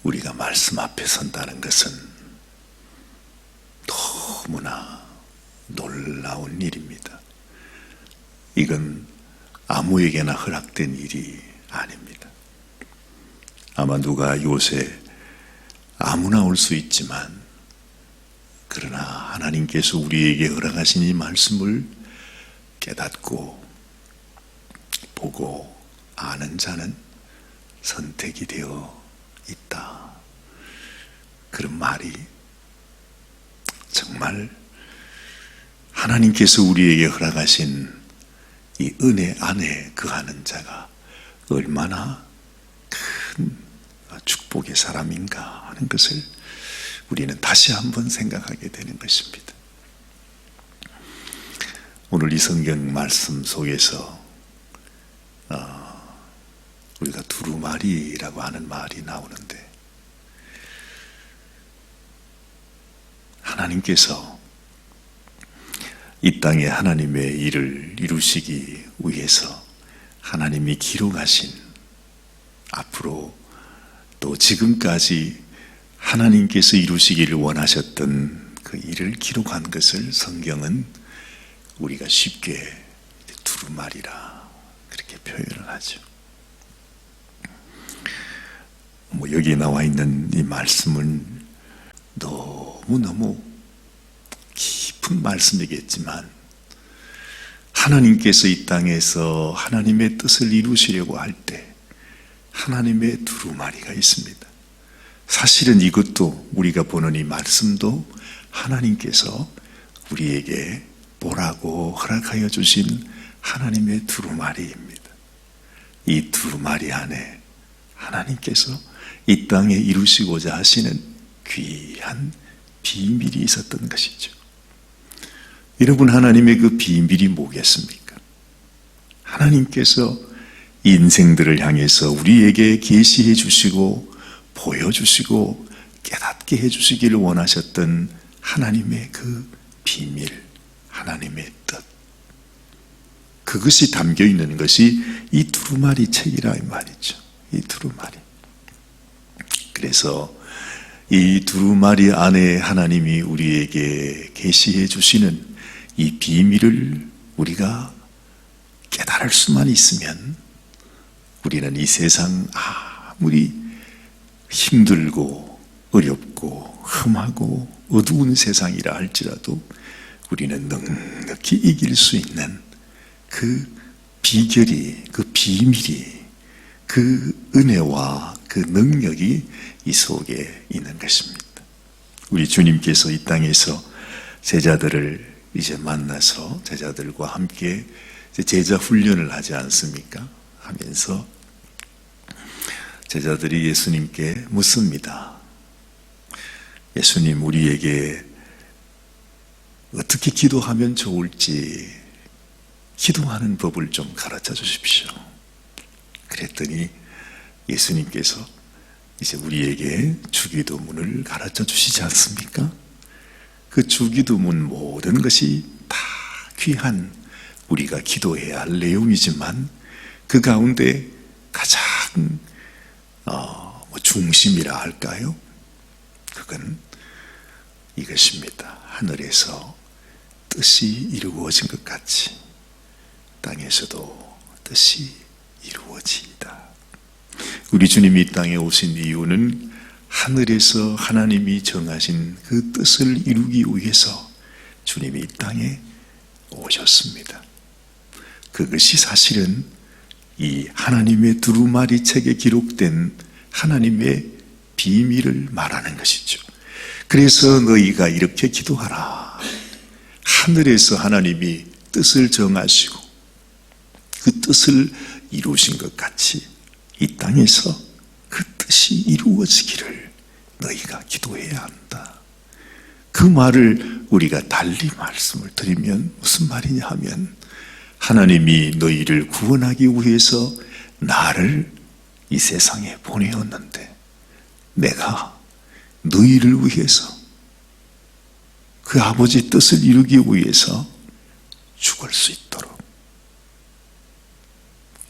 우리가 말씀 앞에 선다는 것은 너무나 놀라운 일입니다. 이건 아무에게나 허락된 일이 아닙니다. 아마 누가 요새 아무나 올 수 있지만, 그러나 하나님께서 우리에게 허락하신 이 말씀을 깨닫고 보고 아는 자는 선택이 되어 있다. 그런 말이 정말 하나님께서 우리에게 허락하신 이 은혜 안에 거하는 자가 얼마나 큰 축복의 사람인가 하는 것을 우리는 다시 한번 생각하게 되는 것입니다. 오늘 이 성경 말씀 속에서 우리가 두루마리라고 하는 말이 나오는데, 하나님께서 이 땅에 하나님의 일을 이루시기 위해서 하나님이 기록하신, 앞으로 또 지금까지 하나님께서 이루시기를 원하셨던 그 일을 기록한 것을 성경은 우리가 쉽게 두루마리라 그렇게 표현을 하죠. 여기 나와 있는 이 말씀은 너무너무 깊은 말씀이겠지만, 하나님께서 이 땅에서 하나님의 뜻을 이루시려고 할 때 하나님의 두루마리가 있습니다. 사실은 이것도, 우리가 보는 이 말씀도 하나님께서 우리에게 보라고 허락하여 주신 하나님의 두루마리입니다. 이 두루마리 안에 하나님께서 이 땅에 이루시고자 하시는 귀한 비밀이 있었던 것이죠. 여러분, 하나님의 그 비밀이 뭐겠습니까? 하나님께서 인생들을 향해서 우리에게 계시해 주시고 보여주시고 깨닫게 해주시기를 원하셨던 하나님의 그 비밀, 하나님의 뜻, 그것이 담겨 있는 것이 이 두루마리 책이라 이 말이죠. 이 두루마리. 그래서 이 두루마리 안에 하나님이 우리에게 계시해 주시는 이 비밀을 우리가 깨달을 수만 있으면, 우리는 이 세상 아무리 힘들고 어렵고 험하고 어두운 세상이라 할지라도 우리는 넉넉히 이길 수 있는 그 비결이, 그 비밀이, 그 은혜와 그 능력이 이 속에 있는 것입니다. 우리 주님께서 이 땅에서 제자들을 이제 만나서 제자들과 함께 제자 훈련을 하지 않습니까? 하면서 제자들이 예수님께 묻습니다. 예수님, 우리에게 어떻게 기도하면 좋을지 기도하는 법을 좀 가르쳐 주십시오. 그랬더니 예수님께서 이제 우리에게 주기도문을 가르쳐 주시지 않습니까? 그 주기도문 모든 것이 다 귀한, 우리가 기도해야 할 내용이지만 그 가운데 가장 중심이라 할까요? 그건 이것입니다. 하늘에서 뜻이 이루어진 것 같이 땅에서도 뜻이 이루어지이다. 우리 주님이 이 땅에 오신 이유는 하늘에서 하나님이 정하신 그 뜻을 이루기 위해서 주님이 이 땅에 오셨습니다. 그것이 사실은 이 하나님의 두루마리 책에 기록된 하나님의 비밀을 말하는 것이죠. 그래서 너희가 이렇게 기도하라. 하늘에서 하나님이 뜻을 정하시고 그 뜻을 이루신 것 같이 이 땅에서 그 뜻이 이루어지기를 너희가 기도해야 한다. 그 말을 우리가 달리 말씀을 드리면 무슨 말이냐 하면, 하나님이 너희를 구원하기 위해서 나를 이 세상에 보내었는데 내가 너희를 위해서 그 아버지 뜻을 이루기 위해서 죽을 수 있도록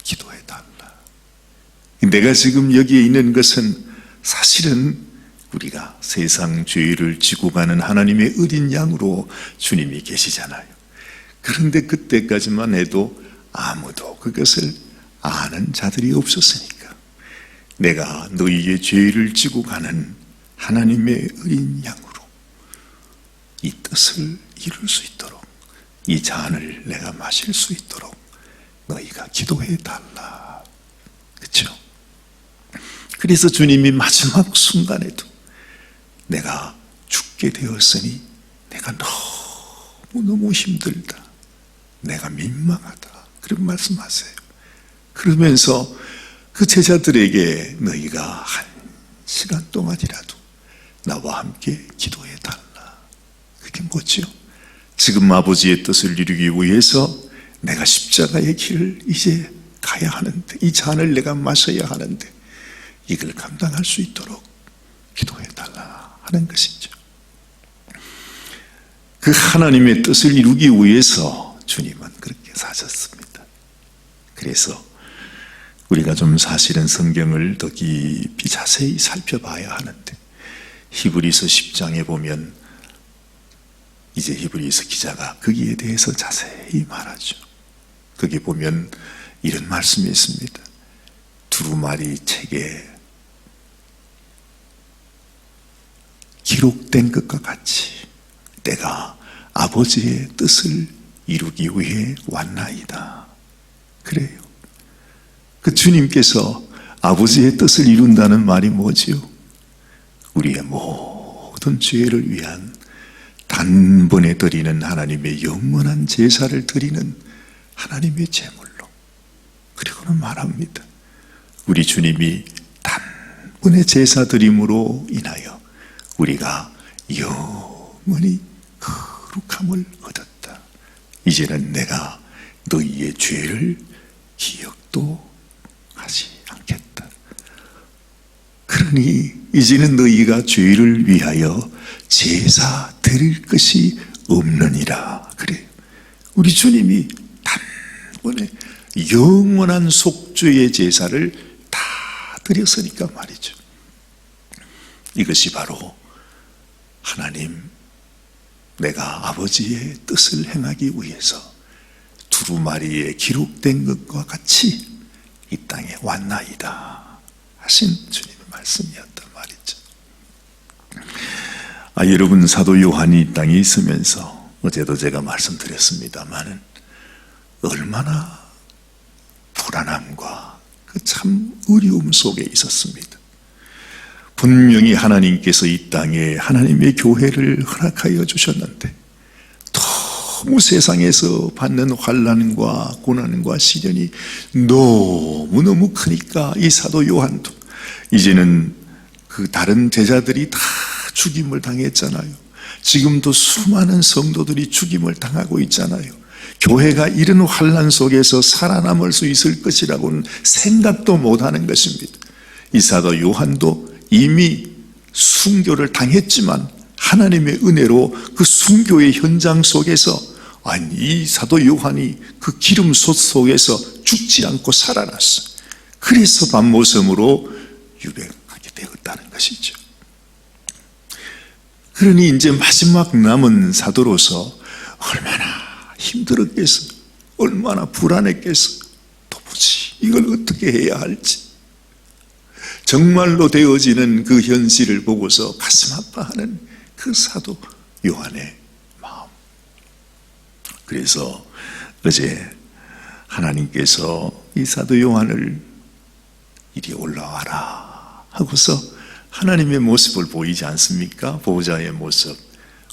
기도해달라. 내가 지금 여기에 있는 것은 사실은 우리가 세상 죄를 지고 가는 하나님의 어린 양으로 주님이 계시잖아요. 그런데 그때까지만 해도 아무도 그것을 아는 자들이 없었으니까 내가 너희의 죄를 지고 가는 하나님의 어린 양으로 이 뜻을 이룰 수 있도록 이 잔을 내가 마실 수 있도록 너희가 기도해 달라. 그렇죠? 그래서 주님이 마지막 순간에도 내가 죽게 되었으니 내가 너무너무 힘들다. 내가 민망하다. 그런 말씀하세요. 그러면서 그 제자들에게 너희가 1시간 동안이라도 나와 함께 기도해 달라. 그게 뭐죠? 지금 아버지의 뜻을 이루기 위해서 내가 십자가의 길을 이제 가야 하는데 이 잔을 내가 마셔야 하는데 이걸 감당할 수 있도록 기도해 달라 하는 것이죠. 그 하나님의 뜻을 이루기 위해서 주님은 그렇게 사셨습니다. 그래서 우리가 좀 사실은 성경을 더 깊이 자세히 살펴봐야 하는데 히브리서 10장에 보면 이제 히브리서 기자가 거기에 대해서 자세히 말하죠. 거기 보면 이런 말씀이 있습니다. 두루마리 책에 기록된 것과 같이 내가 아버지의 뜻을 이루기 위해 왔나이다. 그래요. 그 주님께서 아버지의 뜻을 이룬다는 말이 뭐지요? 우리의 모든 죄를 위한 단번에 드리는 하나님의 영원한 제사를 드리는 하나님의 제물로. 그리고는 말합니다. 우리 주님이 단번에 제사 드림으로 인하여 우리가 영원히 거룩함을 얻었다. 이제는 내가 너희의 죄를 기억도 하지 않겠다. 그러니 이제는 너희가 죄를 위하여 제사 드릴 것이 없느니라. 그래요. 우리 주님이 단번에 영원한 속죄의 제사를 다 드렸으니까 말이죠. 이것이 바로 하나님, 내가 아버지의 뜻을 행하기 위해서 두루마리에 기록된 것과 같이 이 땅에 왔나이다 하신 주님의 말씀이었단 말이죠. 여러분, 사도 요한이 이 땅에 있으면서 어제도 제가 말씀드렸습니다마는 얼마나 불안함과 그 참 어려움 속에 있었습니다. 분명히 하나님께서 이 땅에 하나님의 교회를 허락하여 주셨는데 너무 세상에서 받는 환난과 고난과 시련이 너무너무 크니까 이 사도 요한도 이제는 그 다른 제자들이 다 죽임을 당했잖아요. 지금도 수많은 성도들이 죽임을 당하고 있잖아요. 교회가 이런 환난 속에서 살아남을 수 있을 것이라고는 생각도 못하는 것입니다. 이 사도 요한도 이미 순교를 당했지만 하나님의 은혜로 그 순교의 현장 속에서 이 사도 요한이 그 기름솥 속에서 죽지 않고 살아났어. 그래서 밤모섬으로 유배하게 되었다는 것이죠. 그러니 이제 마지막 남은 사도로서 얼마나 힘들었겠어, 얼마나 불안했겠어. 도무지 이걸 어떻게 해야 할지, 정말로 되어지는 그 현실을 보고서 가슴 아파하는 그 사도 요한의 마음. 그래서 어제 하나님께서 이 사도 요한을 이리 올라와라 하고서 하나님의 모습을 보이지 않습니까? 보호자의 모습.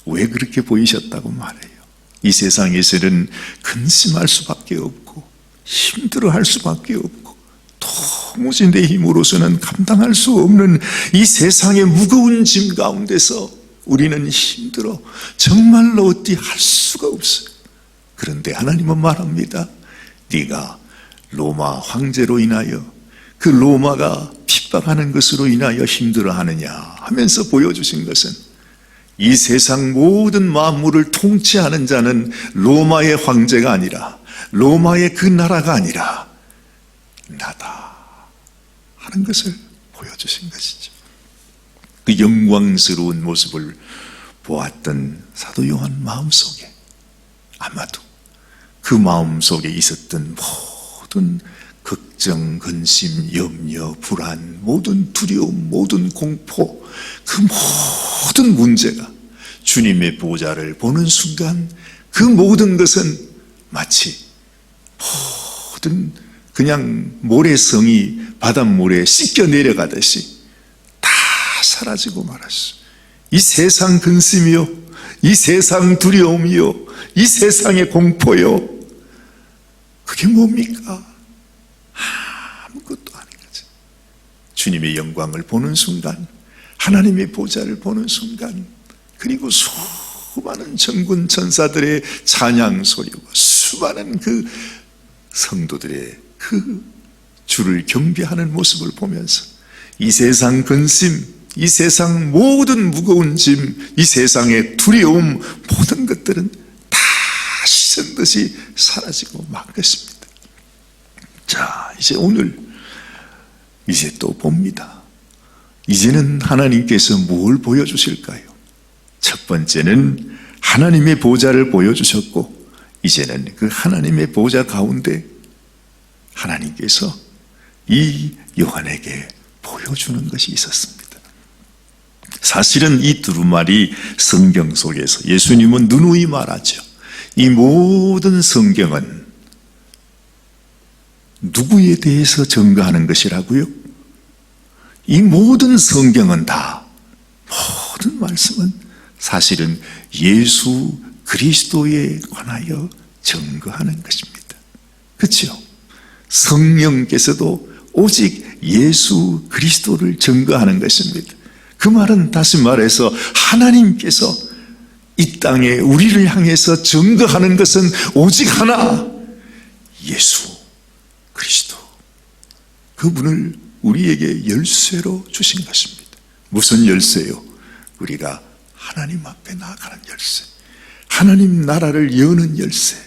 왜 그렇게 보이셨다고 말해요? 이 세상에서는 근심할 수밖에 없고 힘들어할 수밖에 없고 도무지 내 힘으로서는 감당할 수 없는 이 세상의 무거운 짐 가운데서 우리는 힘들어 정말로 어찌 할 수가 없어요. 그런데 하나님은 말합니다. 네가 로마 황제로 인하여 그 로마가 핍박하는 것으로 인하여 힘들어하느냐 하면서 보여주신 것은 이 세상 모든 만물을 통치하는 자는 로마의 황제가 아니라 로마의 그 나라가 아니라 나다 하는 것을 보여주신 것이죠. 그 영광스러운 모습을 보았던 사도 요한 마음속에 아마도 그 마음속에 있었던 모든 걱정, 근심, 염려, 불안, 모든 두려움, 모든 공포, 그 모든 문제가 주님의 보좌를 보는 순간 그 모든 것은 마치 모든 그냥 모래성이 바닷물에 씻겨 내려가듯이 다 사라지고 말았어. 이 세상 근심이요, 이 세상 두려움이요, 이 세상의 공포요, 그게 뭡니까? 아무것도 아닌 거지. 주님의 영광을 보는 순간, 하나님의 보좌를 보는 순간, 그리고 수많은 천군 천사들의 찬양 소리와 수많은 그 성도들의 그 주를 경배하는 모습을 보면서 이 세상 근심, 이 세상 모든 무거운 짐, 이 세상의 두려움, 모든 것들은 다 씻은 듯이 사라지고 만 것입니다. 자, 이제 오늘 이제 또 봅니다. 이제는 하나님께서 뭘 보여주실까요? 첫 번째는 하나님의 보좌를 보여주셨고, 이제는 그 하나님의 보좌 가운데 하나님께서 이 요한에게 보여주는 것이 있었습니다. 사실은 이 두루마리 성경 속에서 예수님은 누누이 말하죠. 이 모든 성경은 누구에 대해서 증거하는 것이라고요? 이 모든 성경은 다, 모든 말씀은 사실은 예수 그리스도에 관하여 증거하는 것입니다. 그렇죠? 성령께서도 오직 예수 그리스도를 증거하는 것입니다. 그 말은 다시 말해서 하나님께서 이 땅에 우리를 향해서 증거하는 것은 오직 하나, 예수 그리스도. 그분을 우리에게 열쇠로 주신 것입니다. 무슨 열쇠요? 우리가 하나님 앞에 나아가는 열쇠, 하나님 나라를 여는 열쇠,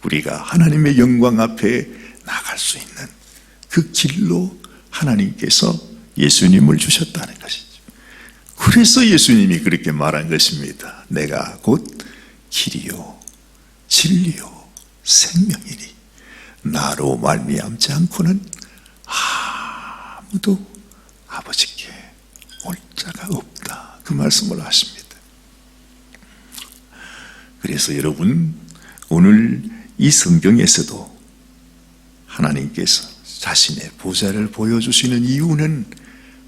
우리가 하나님의 영광 앞에 나갈 수 있는 그 길로 하나님께서 예수님을 주셨다는 것이죠. 그래서 예수님이 그렇게 말한 것입니다. 내가 곧 길이요 진리요 생명이니 나로 말미암지 않고는 아무도 아버지께 올 자가 없다. 그 말씀을 하십니다. 그래서 여러분, 오늘 이 성경에서도 하나님께서 자신의 보좌를 보여주시는 이유는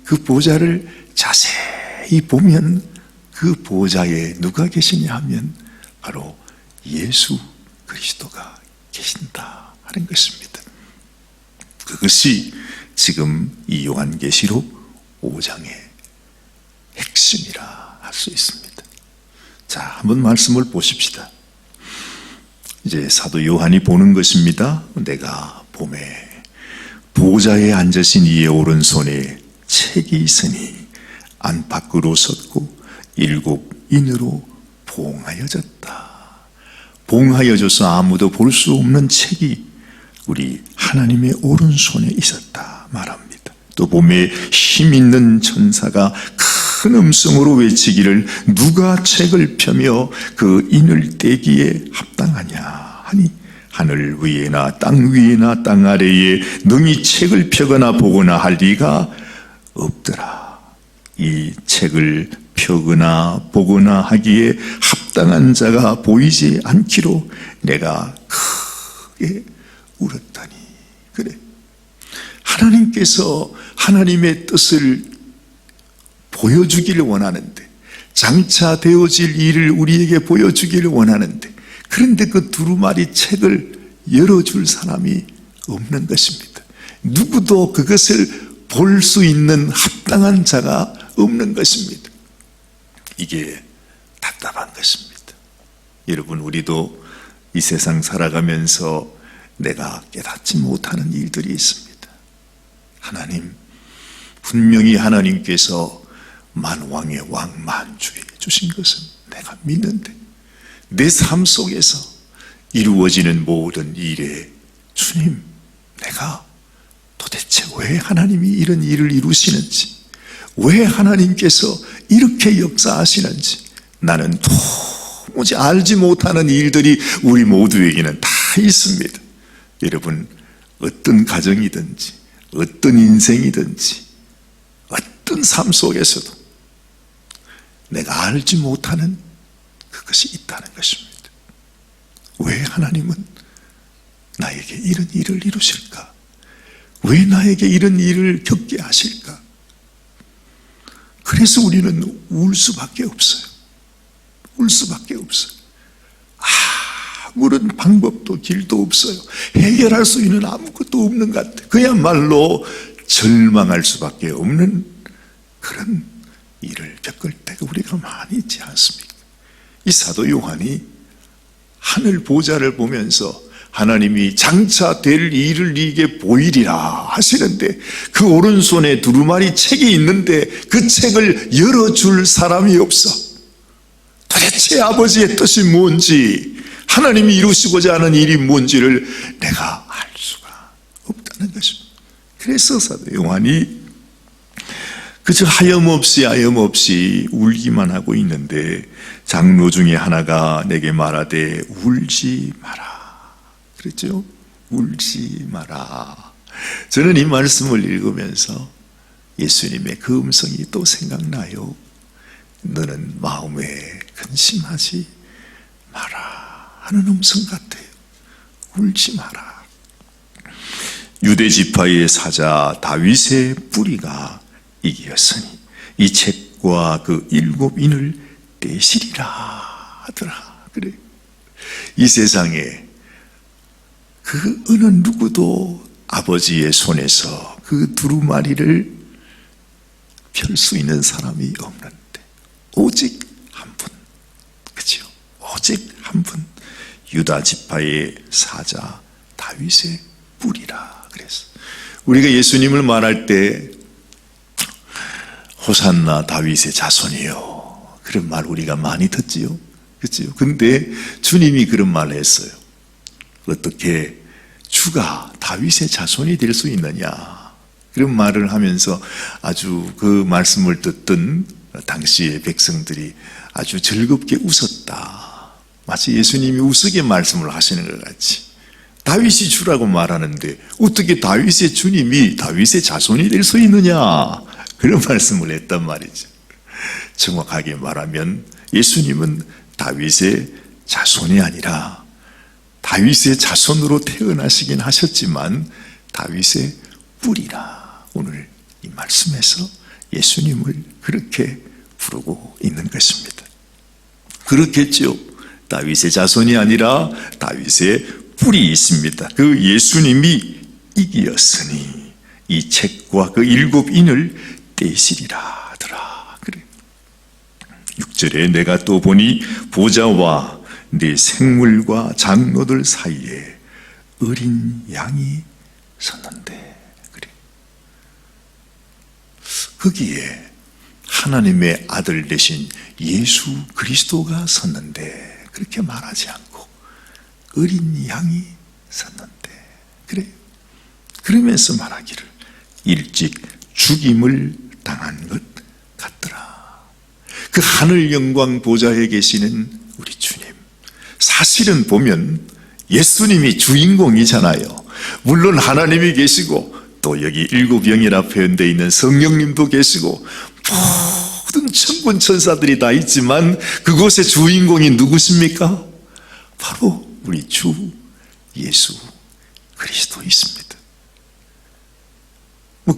그 보좌를 자세히 보면 그 보좌에 누가 계시냐 하면 바로 예수 그리스도가 계신다 하는 것입니다. 그것이 지금 이 요한계시록 5장의 핵심이라 할 수 있습니다. 자, 한번 말씀을 보십시다. 이제 사도 요한이 보는 것입니다. 내가 봄에 보좌에 앉으신 이의 오른손에 책이 있으니 안팎으로 섰고 7 인으로 봉하여졌다. 봉하여져서 아무도 볼 수 없는 책이 우리 하나님의 오른손에 있었다 말합니다. 또 봄에 힘 있는 천사가 큰 음성으로 외치기를 누가 책을 펴며 그 인을 떼기에 합당하냐 하니 하늘 위에나 땅 위에나 땅 아래에 능히 책을 펴거나 보거나 할 리가 없더라. 이 책을 펴거나 보거나 하기에 합당한 자가 보이지 않기로 내가 크게 울었다니. 그래, 하나님께서 하나님의 뜻을 보여주기를 원하는데, 장차 되어질 일을 우리에게 보여주기를 원하는데, 그런데 그 두루마리 책을 열어줄 사람이 없는 것입니다. 누구도 그것을 볼 수 있는 합당한 자가 없는 것입니다. 이게 답답한 것입니다. 여러분, 우리도 이 세상 살아가면서 내가 깨닫지 못하는 일들이 있습니다. 하나님, 분명히 하나님께서 만왕의 왕 만주에 주신 것은 내가 믿는데 내 삶 속에서 이루어지는 모든 일에 주님, 내가 도대체 왜 하나님이 이런 일을 이루시는지, 왜 하나님께서 이렇게 역사하시는지 나는 도무지 알지 못하는 일들이 우리 모두에게는 다 있습니다. 여러분, 어떤 가정이든지 어떤 인생이든지 어떤 삶 속에서도 내가 알지 못하는 그것이 있다는 것입니다. 왜 하나님은 나에게 이런 일을 이루실까? 왜 나에게 이런 일을 겪게 하실까? 그래서 우리는 울 수밖에 없어요. 울 수밖에 없어요. 아무런 방법도 길도 없어요. 해결할 수 있는 아무것도 없는 것 같아요. 그야말로 절망할 수밖에 없는 그런 일을 겪을 때가 우리가 많이 있지 않습니까? 이 사도 요한이 하늘 보좌를 보면서 하나님이 장차 될 일을 네게 보이리라 하시는데 그 오른손에 두루마리 책이 있는데 그 책을 열어줄 사람이 없어. 도대체 아버지의 뜻이 뭔지, 하나님이 이루시고자 하는 일이 뭔지를 내가 알 수가 없다는 것입니다. 그래서 사도 요한이 그저 하염없이 울기만 하고 있는데 장로 중에 하나가 내게 말하되 울지 마라. 그랬죠? 울지 마라. 저는 이 말씀을 읽으면서 예수님의 그 음성이 또 생각나요. 너는 마음에 근심하지 마라 하는 음성 같아요. 울지 마라. 유대 지파의 사자 다윗의 뿌리가 이기었으니 이 책과 그 7인을 떼시리라 하더라. 그래. 이 세상에 그 어느 누구도 아버지의 손에서 그 두루마리를 펼 수 있는 사람이 없는데 오직 한 분, 그렇죠? 오직 한 분, 유다 지파의 사자 다윗의 뿌리라. 그래서 우리가 예수님을 말할 때 호산나 다윗의 자손이요, 그런 말 우리가 많이 듣지요, 그렇죠? 근데 주님이 그런 말을 했어요. 어떻게 주가 다윗의 자손이 될 수 있느냐, 그런 말을 하면서 아주 그 말씀을 듣던 당시의 백성들이 아주 즐겁게 웃었다. 마치 예수님이 우스개 말씀을 하시는 것 같이. 다윗이 주라고 말하는데 어떻게 다윗의 주님이 다윗의 자손이 될 수 있느냐, 그런 말씀을 했단 말이죠. 정확하게 말하면 예수님은 다윗의 자손이 아니라 다윗의 자손으로 태어나시긴 하셨지만 다윗의 뿌리라. 오늘 이 말씀에서 예수님을 그렇게 부르고 있는 것입니다. 그렇겠죠. 다윗의 자손이 아니라 다윗의 뿌리 있습니다. 그 예수님이 이기었으니 이 책과 그 7인을 떼시리라 하더라. 그래. 6절에 내가 또 보니 보좌와 네 생물과 장로들 사이에 어린 양이 섰는데, 그래. 거기에 하나님의 아들 되신 예수 그리스도가 섰는데 그렇게 말하지 않고 어린 양이 섰는데, 그래. 그러면서 말하기를 일찍 죽임을 당한 것 같더라. 그 하늘 영광 보좌에 계시는 우리 주님, 사실은 보면 예수님이 주인공이잖아요. 물론 하나님이 계시고 또 여기 7영이라 표현되어 있는 성령님도 계시고 모든 천군 천사들이 다 있지만 그곳의 주인공이 누구십니까? 바로 우리 주 예수 그리스도 있습니다.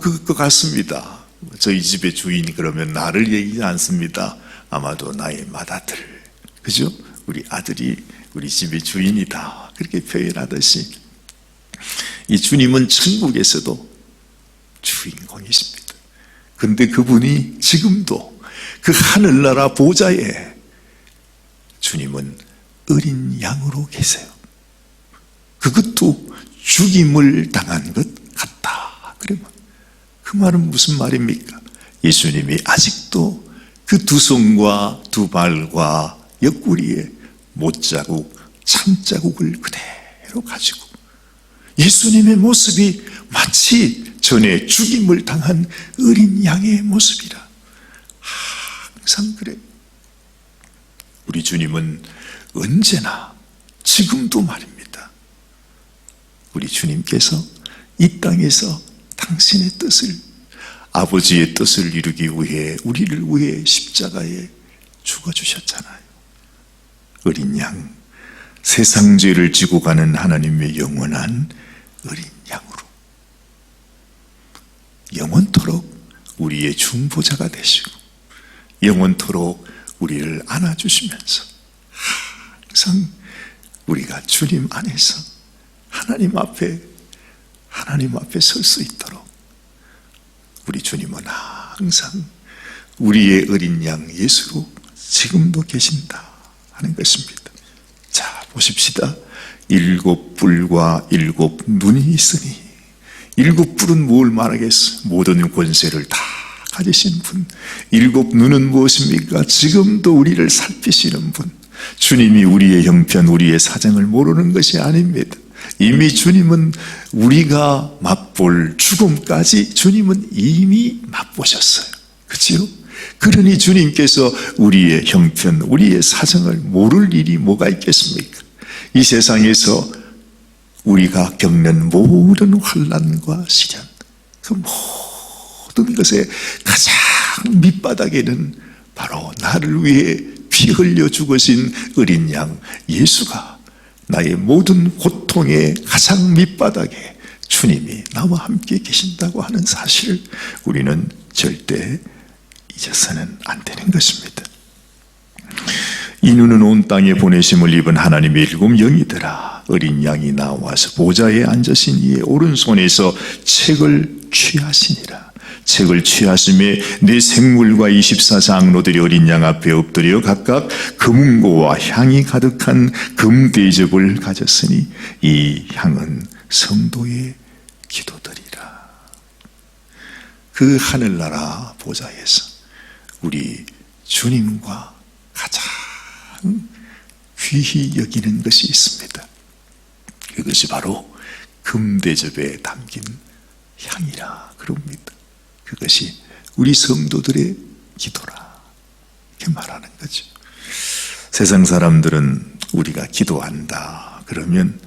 그것 같습니다. 저희 집의 주인이 그러면 나를 얘기하지 않습니다. 아마도 나의 맏아들, 그죠? 우리 아들이 우리 집의 주인이다, 그렇게 표현하듯이 이 주님은 천국에서도 주인공이십니다. 그런데 그분이 지금도 그 하늘나라 보좌에 주님은 어린 양으로 계세요. 그것도 죽임을 당한 것 같다. 그러면 그 말은 무슨 말입니까? 예수님이 아직도 그 두 손과 두 발과 옆구리에 못자국, 창자국을 그대로 가지고 예수님의 모습이 마치 전에 죽임을 당한 어린 양의 모습이라. 항상 그래요. 우리 주님은 언제나, 지금도 말입니다, 우리 주님께서 이 땅에서 당신의 뜻을, 아버지의 뜻을 이루기 위해 우리를 위해 십자가에 죽어주셨잖아요. 어린 양, 세상 죄를 지고 가는 하나님의 영원한 어린 양으로 영원토록 우리의 중보자가 되시고 영원토록 우리를 안아주시면서 항상 우리가 주님 안에서 하나님 앞에 설 수 있도록 우리 주님은 항상 우리의 어린 양 예수로 지금도 계신다 하는 것입니다. 자, 보십시다. 7뿔과 7눈이 있으니, 7뿔은 뭘 말하겠어? 모든 권세를 다 가지신 분. 7눈은 무엇입니까? 지금도 우리를 살피시는 분. 주님이 우리의 형편, 우리의 사정을 모르는 것이 아닙니다. 이미 주님은 우리가 맛볼 죽음까지 주님은 이미 맛보셨어요. 그렇지요? 그러니 주님께서 우리의 형편, 우리의 사정을 모를 일이 뭐가 있겠습니까? 이 세상에서 우리가 겪는 모든 환난과 시련, 그 모든 것의 가장 밑바닥에는 바로 나를 위해 피 흘려 죽으신 어린 양 예수가, 나의 모든 고통의 가장 밑바닥에 주님이 나와 함께 계신다고 하는 사실을 우리는 절대 잊어서는 안 되는 것입니다. 인우는 온 땅에 보내심을 입은 하나님의 7영이더라. 어린 양이 나와서 보좌에 앉으신 이의 오른손에서 책을 취하시니라. 책을 취하심에 네 생물과 24장로들이 어린 양 앞에 엎드려 각각 금은고와 향이 가득한 금대접을 가졌으니 이 향은 성도의 기도들이라. 그 하늘나라 보좌에서 우리 주님과 가장 귀히 여기는 것이 있습니다. 그것이 바로 금대접에 담긴 향이라 그럽니다. 그것이 우리 성도들의 기도라, 이렇게 말하는 거죠. 세상 사람들은 우리가 기도한다 그러면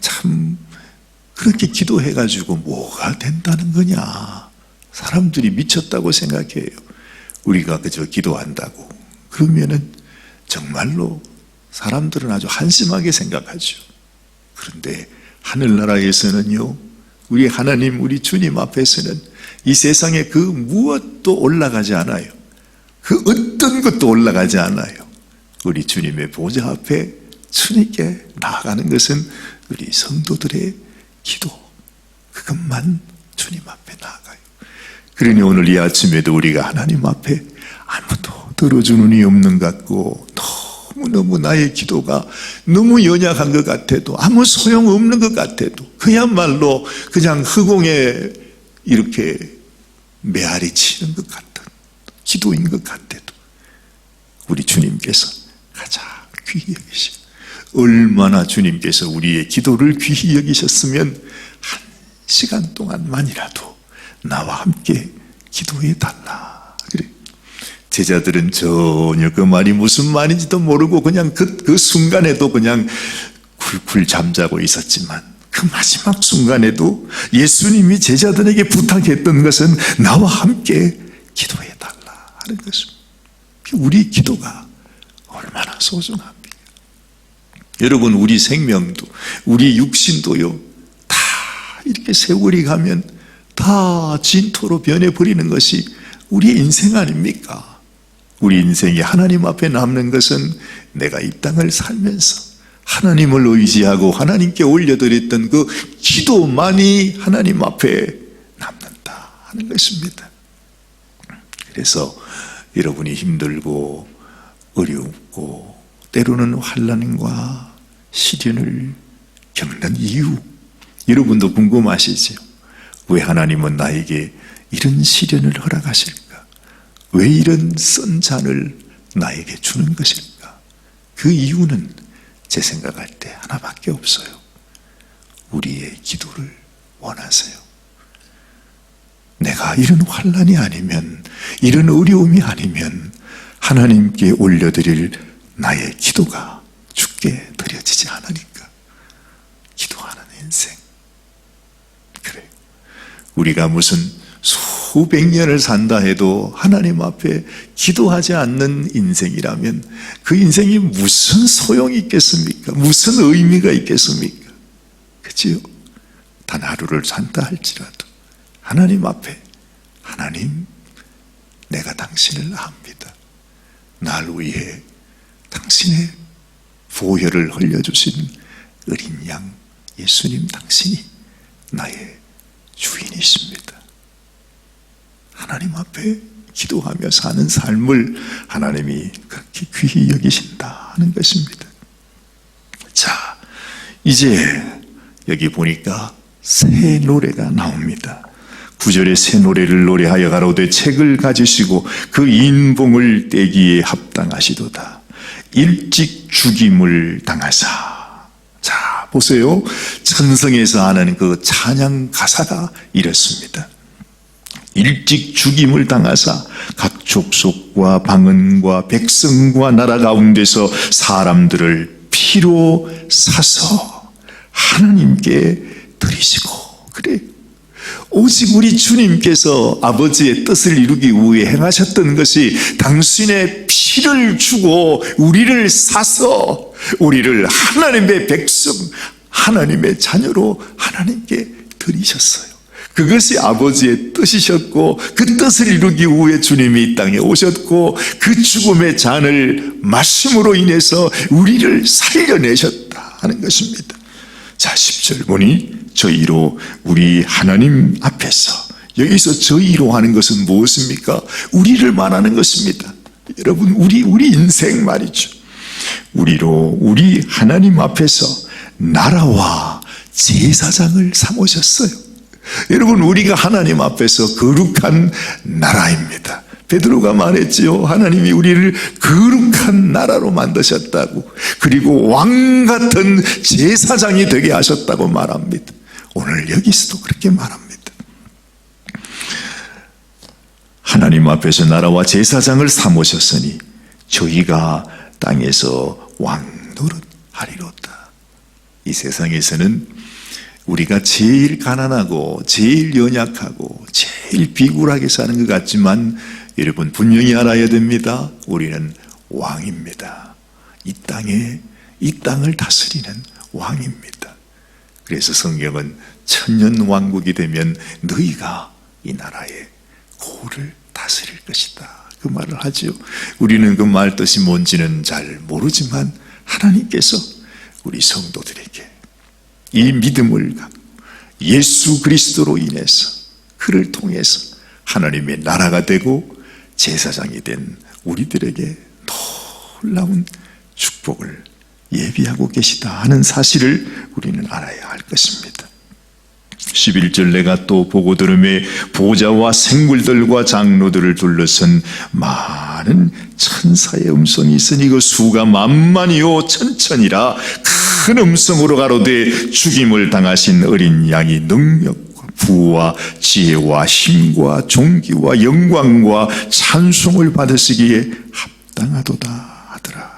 참 그렇게 기도해가지고 뭐가 된다는 거냐, 사람들이 미쳤다고 생각해요. 우리가 그저 기도한다고 그러면은 정말로 사람들은 아주 한심하게 생각하죠. 그런데 하늘나라에서는요, 우리 하나님, 우리 주님 앞에서는 이 세상에 그 무엇도 올라가지 않아요. 그 어떤 것도 올라가지 않아요. 우리 주님의 보좌 앞에 주님께 나아가는 것은 우리 성도들의 기도, 그것만 주님 앞에 나아가요. 그러니 오늘 이 아침에도 우리가 하나님 앞에 아무도 들어주는 이 없는 것 같고 너무너무 나의 기도가 너무 연약한 것 같아도, 아무 소용없는 것 같아도, 그야말로 그냥 허공에 이렇게 메아리 치는 것 같은 기도인 것 같아도 우리 주님께서 가장 귀히 여기시고, 얼마나 주님께서 우리의 기도를 귀히 여기셨으면 1시간 동안만이라도 나와 함께 기도해 달라 그래. 제자들은 전혀 그 말이 무슨 말인지도 모르고 그냥 그 순간에도 그냥 굴굴 잠자고 있었지만, 그 마지막 순간에도 예수님이 제자들에게 부탁했던 것은 나와 함께 기도해 달라 하는 것입니다. 우리 기도가 얼마나 소중합니까? 여러분, 우리 생명도, 우리 육신도요, 다 이렇게 세월이 가면 다 진토로 변해버리는 것이 우리의 인생 아닙니까? 우리 인생이 하나님 앞에 남는 것은 내가 이 땅을 살면서 하나님을 의지하고 하나님께 올려드렸던 그 기도만이 하나님 앞에 남는다 하는 것입니다. 그래서 여러분이 힘들고 어렵고 때로는 환난과 시련을 겪는 이유, 여러분도 궁금하시죠? 왜 하나님은 나에게 이런 시련을 허락하실까? 왜 이런 쓴 잔을 나에게 주는 것일까? 그 이유는 제 생각할 때 하나밖에 없어요. 우리의 기도를 원하세요. 내가 이런 환난이 아니면, 이런 어려움이 아니면 하나님께 올려드릴 나의 기도가 주께 드려지지 않으니까 기도하는 인생. 그래요. 우리가 무슨 수백 년을 산다 해도 하나님 앞에 기도하지 않는 인생이라면 그 인생이 무슨 소용이 있겠습니까? 무슨 의미가 있겠습니까? 그치요? 단 하루를 산다 할지라도 하나님 앞에, 하나님, 내가 당신을 압니다. 날 위해 당신의 보혈을 흘려주신 어린 양 예수님, 당신이 나의 주인이십니다. 하나님 앞에 기도하며 사는 삶을 하나님이 그렇게 귀히 여기신다 하는 것입니다. 자, 이제 여기 보니까 새 노래가 나옵니다. 9절에 새 노래를 노래하여 가로되 책을 가지시고 그 인봉을 떼기에 합당하시도다. 일찍 죽임을 당하사. 자, 보세요. 천성에서 하는 그 찬양 가사가 이렇습니다. 일찍 죽임을 당하사 각 족속과 방언과 백성과 나라 가운데서 사람들을 피로 사서 하나님께 드리시고. 그래, 오직 우리 주님께서 아버지의 뜻을 이루기 위해 행하셨던 것이 당신의 피를 주고 우리를 사서 우리를 하나님의 백성, 하나님의 자녀로 하나님께 드리셨어요. 그것이 아버지의 뜻이셨고 그 뜻을 이루기 위해 주님이 이 땅에 오셨고 그 죽음의 잔을 마심으로 인해서 우리를 살려내셨다 하는 것입니다. 자, 10절 보니 저희로 우리 하나님 앞에서, 여기서 저희로 하는 것은 무엇입니까? 우리를 말하는 것입니다. 여러분, 우리 인생 말이죠. 우리로 우리 하나님 앞에서 나라와 제사장을 삼으셨어요. 여러분, 우리가 하나님 앞에서 거룩한 나라입니다. 베드로가 말했지요. 하나님이 우리를 거룩한 나라로 만드셨다고, 그리고 왕 같은 제사장이 되게 하셨다고 말합니다. 오늘 여기서도 그렇게 말합니다. 하나님 앞에서 나라와 제사장을 삼으셨으니 저희가 땅에서 왕노릇하리로다. 이 세상에서는 우리가 제일 가난하고 제일 연약하고 제일 비굴하게 사는 것 같지만 여러분, 분명히 알아야 됩니다. 우리는 왕입니다. 이 땅을 다스리는 왕입니다. 그래서 성경은 천년 왕국이 되면 너희가 이 나라의 고를 다스릴 것이다, 그 말을 하죠. 우리는 그 말 뜻이 뭔지는 잘 모르지만 하나님께서 우리 성도들에게 이 믿음을 갖고 예수 그리스도로 인해서, 그를 통해서 하나님의 나라가 되고 제사장이 된 우리들에게 놀라운 축복을 예비하고 계시다 하는 사실을 우리는 알아야 할 것입니다. 11절 내가 또 보고 들음에 보좌와 생물들과 장로들을 둘러선 많은 천사의 음성이 있으니 그 수가 만만이요 천천이라 큰 음성으로 가로되 죽임을 당하신 어린 양이 능력과 부와 지혜와 힘과 존귀와 영광과 찬송을 받으시기에 합당하도다 하더라.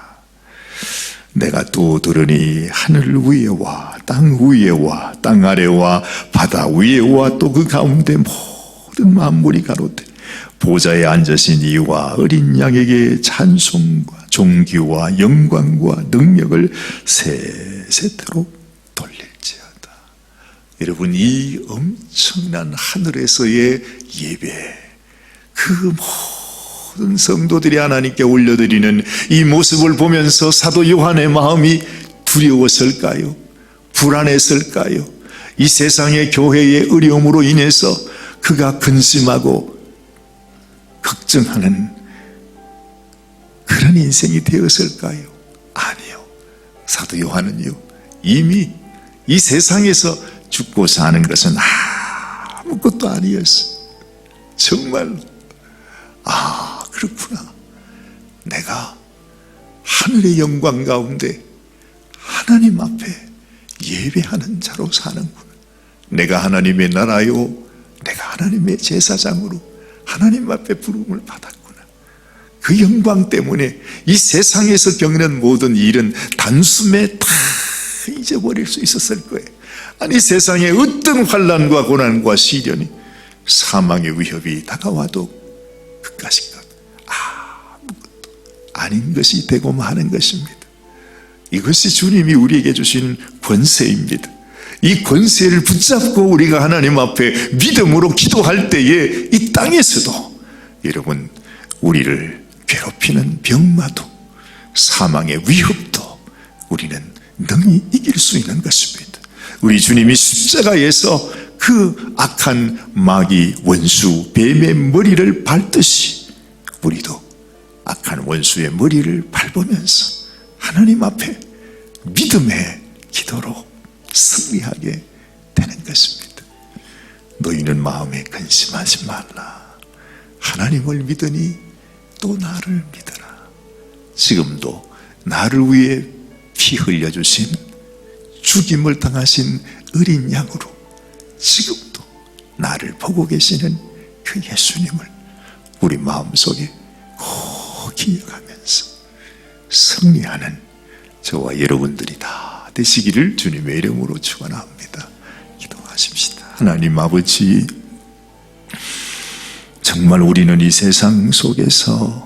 내가 또 들으니 하늘 위에와 땅 위에와 땅 아래와 바다 위에와 또 그 가운데 모든 만물이 가로되 보좌에 앉으신 이와 어린 양에게 찬송과 존귀와 영광과 능력을 세세토록 돌릴지어다. 여러분, 이 엄청난 하늘에서의 예배, 그 모든 성도들이 하나님께 올려드리는 이 모습을 보면서 사도 요한의 마음이 두려웠을까요? 불안했을까요? 이 세상의 교회의 어려움으로 인해서 그가 근심하고 걱정하는 그런 인생이 되었을까요? 아니요. 사도 요한은요, 이미 이 세상에서 죽고 사는 것은 아무것도 아니었어요. 정말로 그렇구나. 내가 하늘의 영광 가운데 하나님 앞에 예배하는 자로 사는구나. 내가 하나님의 나라요, 내가 하나님의 제사장으로 하나님 앞에 부름을 받았구나. 그 영광 때문에 이 세상에서 겪는 모든 일은 단숨에 다 잊어버릴 수 있었을 거예요. 아니, 세상에 어떤 환난과 고난과 시련이, 사망의 위협이 다가와도 그까짓 것 아무것도 아닌 것이 되고 마는 것입니다. 이것이 주님이 우리에게 주신 권세입니다. 이 권세를 붙잡고 우리가 하나님 앞에 믿음으로 기도할 때에 이 땅에서도 여러분, 우리를 괴롭히는 병마도 사망의 위협도 우리는 능히 이길 수 있는 것입니다. 우리 주님이 십자가에서 그 악한 마귀 원수 뱀의 머리를 밟듯이 우리도 악한 원수의 머리를 밟으면서 하나님 앞에 믿음의 기도로 승리하게 되는 것입니다. 너희는 마음에 근심하지 말라. 하나님을 믿으니 또 나를 믿어라. 지금도 나를 위해 피 흘려주신, 죽임을 당하신 어린 양으로 지금도 나를 보고 계시는 그 예수님을 우리 마음속에 꼭 기억하면서 승리하는 저와 여러분들이 다 되시기를 주님의 이름으로 축원합니다. 기도하십시다. 하나님 아버지, 정말 우리는 이 세상 속에서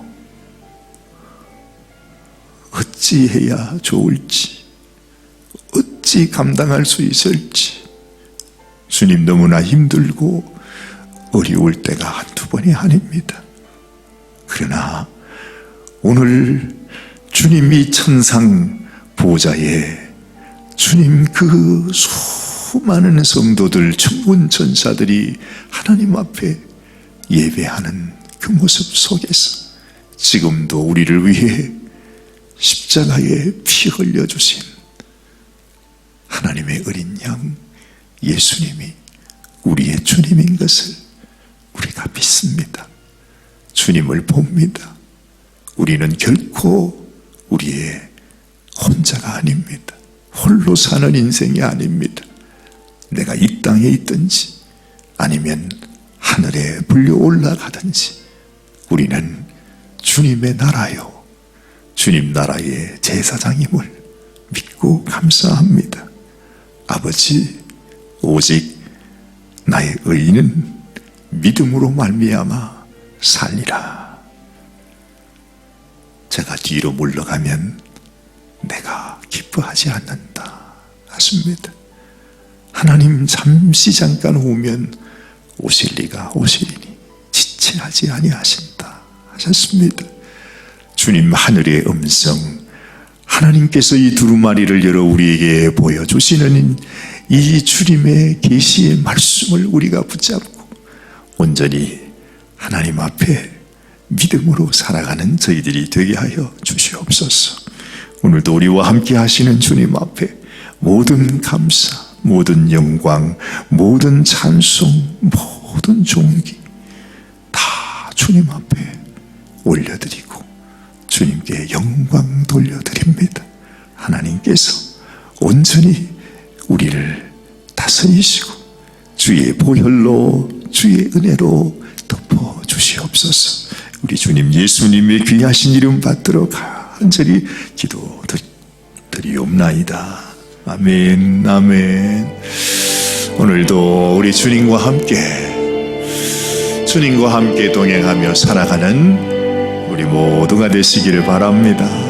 어찌해야 좋을지, 어찌 감당할 수 있을지, 주님 너무나 힘들고 어려울 때가 한두 번이 아닙니다. 그러나 오늘 주님이 천상 보좌에 주님 그 수많은 성도들, 천군 천사들이 하나님 앞에 예배하는 그 모습 속에서 지금도 우리를 위해 십자가에 피 흘려주신 하나님의 어린 양 예수님이 우리의 주님인 것을 우리가 믿습니다. 주님을 봅니다. 우리는 결코 우리의 혼자가 아닙니다. 홀로 사는 인생이 아닙니다. 내가 이 땅에 있든지 아니면 하늘에 불려 올라가든지 우리는 주님의 나라요, 주님 나라의 제사장임을 믿고 감사합니다. 아버지, 오직 나의 의인은 믿음으로 말미암아 살리라. 제가 뒤로 물러가면 내가 기뻐하지 않는다 하십니다. 하나님 잠시 잠깐 오면 오실 리가 오시리니 지체하지 아니하신다 하셨습니다. 주님 하늘의 음성, 하나님께서 이 두루마리를 열어 우리에게 보여주시는 이 주님의 계시의 말씀을 우리가 붙잡고 온전히 하나님 앞에 믿음으로 살아가는 저희들이 되게 하여 주시옵소서. 오늘도 우리와 함께 하시는 주님 앞에 모든 감사, 모든 영광, 모든 찬송, 모든 존귀 다 주님 앞에 올려드리고 주님께 영광 돌려드립니다. 하나님께서 온전히 우리를 다스리시고 주의 보혈로, 주의 은혜로 덮어주시옵소서. 우리 주님 예수님의 귀하신 이름 받들어 간절히 기도 드리옵나이다. 아멘, 아멘. 오늘도 우리 주님과 함께 동행하며 살아가는 우리 모두가 되시기를 바랍니다.